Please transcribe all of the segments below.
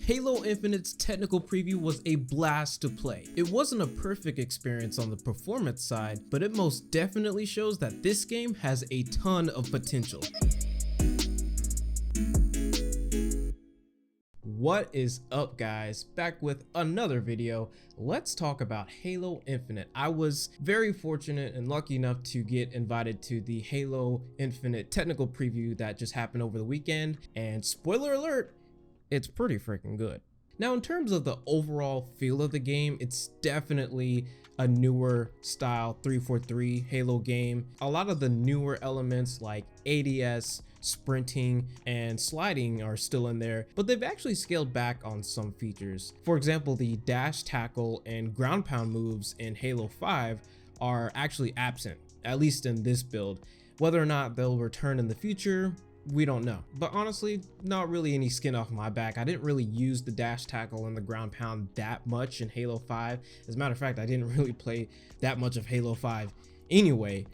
Halo Infinite's technical preview was a blast to play. It wasn't a perfect experience on the performance side, but it most definitely shows that this game has a ton of potential. What is up, guys? Back with another video. Let's talk about Halo Infinite. I was very fortunate and lucky enough to get invited to the Halo Infinite technical preview that just happened over the weekend, and spoiler alert, it's pretty freaking good. Now, in terms of the overall feel of the game, it's definitely a newer style 343 Halo game. A lot of the newer elements like ADS, sprinting, and sliding are still in there, but they've actually scaled back on some features. For example, the dash, tackle, and ground pound moves in Halo 5 are actually absent, at least in this build. Whether or not they'll return in the future, we don't know. But honestly, not really any skin off my back. I didn't really use the dash, tackle, and the ground pound that much in Halo 5. As a matter of fact, I didn't really play that much of Halo 5 anyway.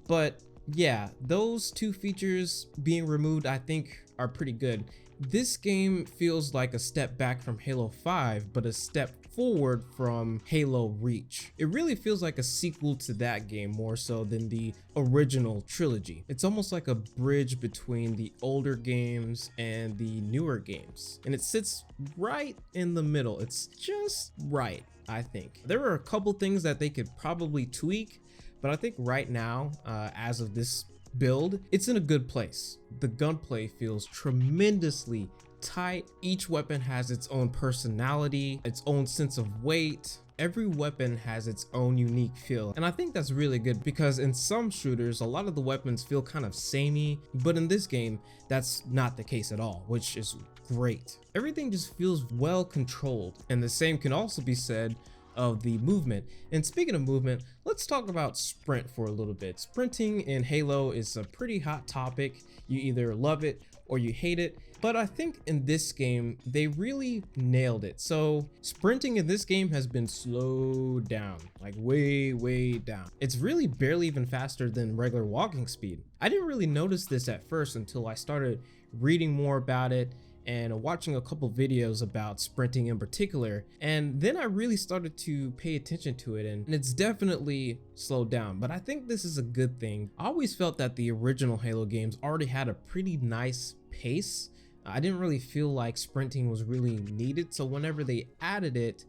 But yeah, those two features being removed, I think, are pretty good. This game feels like a step back from Halo 5, but a step forward from Halo Reach. It really feels like a sequel to that game more so than the original trilogy. It's almost like a bridge between the older games and the newer games, and it sits right in the middle. It's just right, I think. There are a couple things that they could probably tweak, but I think right now, as of this build, it's in a good place. The gunplay feels tremendously tight. Each weapon has its own personality, its own sense of weight. Every weapon has its own unique feel, and I think that's really good because in some shooters a lot of the weapons feel kind of samey, but in this game that's not the case at all, which is great. Everything just feels well controlled, and the same can also be said of the movement. And speaking of movement, let's talk about sprint for a little bit. Sprinting in Halo is a pretty hot topic. You either love it or you hate it, but I think in this game they really nailed it. So sprinting in this game has been slowed down, like way down. It's really barely even faster than regular walking speed. I didn't really notice this at first until I started reading more about it and watching a couple videos about sprinting in particular, and then I really started to pay attention to it, and it's definitely slowed down, but I think this is a good thing. I always felt that the original Halo games already had a pretty nice pace. I didn't really feel like sprinting was really needed, so whenever they added it,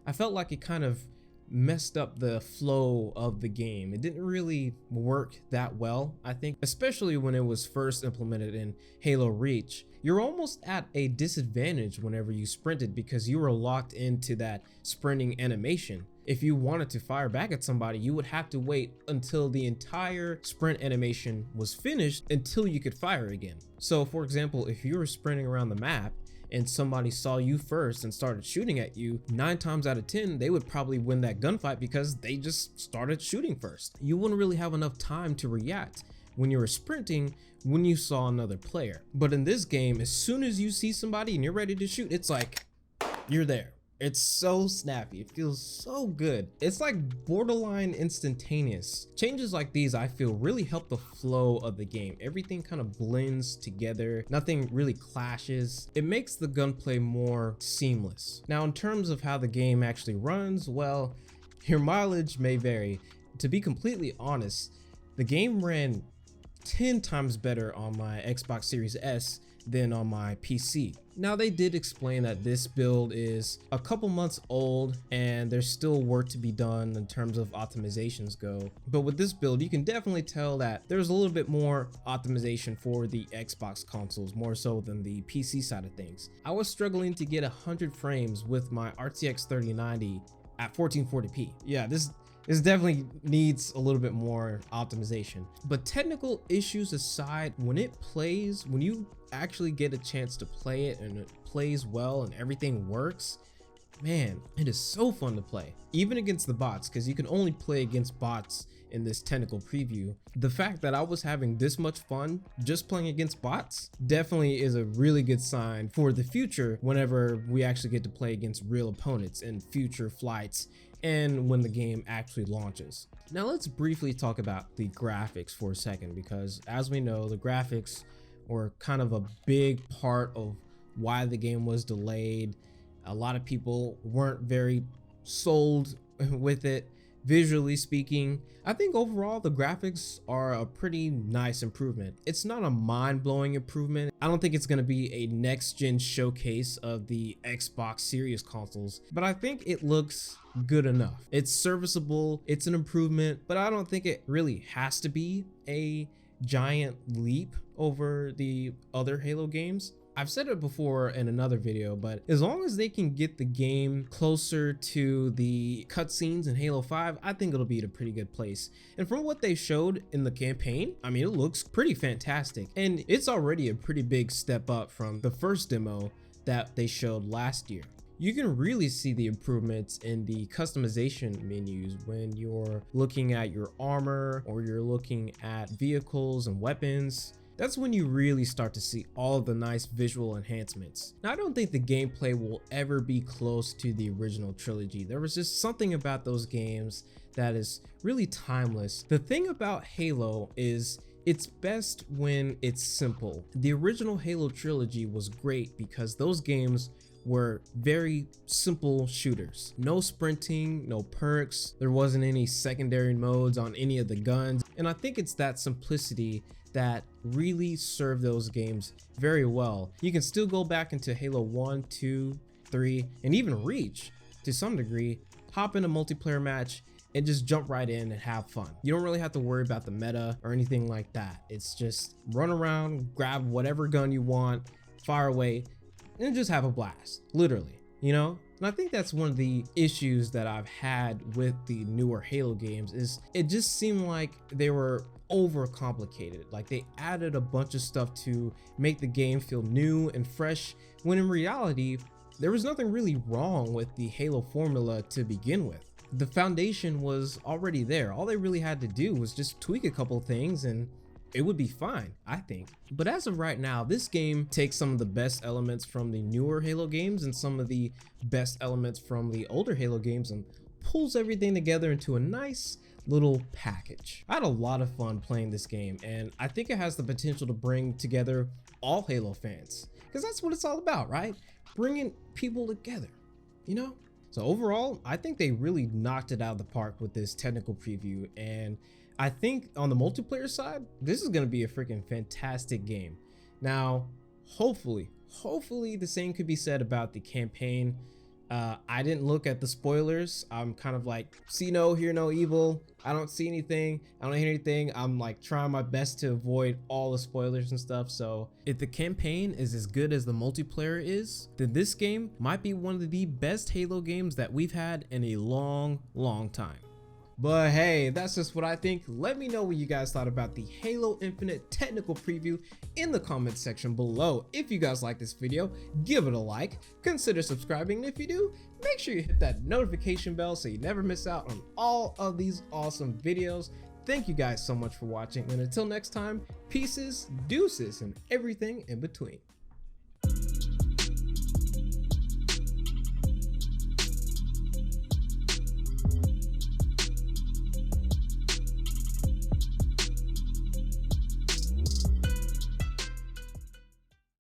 I felt like it kind of messed up the flow of the game. It didn't really work that well, I think, especially when it was first implemented in Halo Reach. You're almost at a disadvantage whenever you sprinted because you were locked into that sprinting animation. If you wanted to fire back at somebody, you would have to wait until the entire sprint animation was finished until you could fire again. So for example, if you were sprinting around the map and somebody saw you first and started shooting at you, 9 times out of 10 they would probably win that gunfight because they just started shooting first. You wouldn't really have enough time to react when you were sprinting when you saw another player. But in this game, as soon as you see somebody and you're ready to shoot, it's like you're there. It's so snappy. It feels so good. It's like borderline instantaneous. Changes like these, I feel, really help the flow of the game. Everything kind of blends together. Nothing really clashes. It makes the gunplay more seamless. Now, in terms of how the game actually runs, well, your mileage may vary. To be completely honest, the game ran 10 times better on my Xbox Series S than on my PC. Now, they did explain that this build is a couple months old and there's still work to be done in terms of optimizations go. But with this build, you can definitely tell that there's a little bit more optimization for the Xbox consoles, more so than the PC side of things. I was struggling to get 100 frames with my RTX 3090 at 1440p. Yeah, this definitely needs a little bit more optimization. But technical issues aside, when it plays, when you actually get a chance to play it and it plays well and everything works, man, it is so fun to play. Even against the bots, because you can only play against bots in this technical preview. The fact that I was having this much fun just playing against bots definitely is a really good sign for the future whenever we actually get to play against real opponents in future flights and when the game actually launches. Now let's briefly talk about the graphics for a second, because as we know, the graphics were kind of a big part of why the game was delayed A lot of people weren't very sold with it. Visually speaking, I think overall the graphics are a pretty nice improvement. It's not a mind-blowing improvement. I don't think it's going to be a next-gen showcase of the Xbox Series consoles, but I think it looks good enough. It's serviceable, it's an improvement, but I don't think it really has to be a giant leap over the other Halo games. I've said it before in another video, but as long as they can get the game closer to the cutscenes in Halo 5, I think it'll be at a pretty good place. And from what they showed in the campaign, I mean, it looks pretty fantastic. And it's already a pretty big step up from the first demo that they showed last year. You can really see the improvements in the customization menus when you're looking at your armor or you're looking at vehicles and weapons. That's when you really start to see all of the nice visual enhancements. Now, I don't think the gameplay will ever be close to the original trilogy. There was just something about those games that is really timeless. The thing about Halo is it's best when it's simple. The original Halo trilogy was great because those games were very simple shooters. No sprinting, no perks, there wasn't any secondary modes on any of the guns. And I think it's that simplicity that really served those games very well. You can still go back into Halo 1, 2, 3, and even Reach to some degree, hop in a multiplayer match and just jump right in and have fun. You don't really have to worry about the meta or anything like that. It's just run around, grab whatever gun you want, fire away, and just have a blast, literally, you know? And I think that's one of the issues that I've had with the newer Halo games is it just seemed like they were overcomplicated. Like they added a bunch of stuff to make the game feel new and fresh, when in reality, there was nothing really wrong with the Halo formula to begin with. The foundation was already there. All they really had to do was just tweak a couple things and it would be fine, I think. But as of right now, this game takes some of the best elements from the newer Halo games and some of the best elements from the older Halo games and pulls everything together into a nice little package. I had a lot of fun playing this game, and I think it has the potential to bring together all Halo fans, because that's what it's all about, right? Bringing people together, you know? So overall, I think they really knocked it out of the park with this technical preview, and I think on the multiplayer side, this is going to be a freaking fantastic game. Now, hopefully the same could be said about the campaign. I didn't look at the spoilers. I'm kind of like, see no, hear no evil. I don't see anything. I don't hear anything. I'm like trying my best to avoid all the spoilers and stuff. So if the campaign is as good as the multiplayer is, then this game might be one of the best Halo games that we've had in a long time. But hey, that's just what I think. Let me know what you guys thought about the Halo Infinite technical preview in the comment section below. If you guys like this video, give it a like, consider subscribing, and if you do, make sure you hit that notification bell so you never miss out on all of these awesome videos. Thank you guys so much for watching, and until next time, pieces, deuces, and everything in between.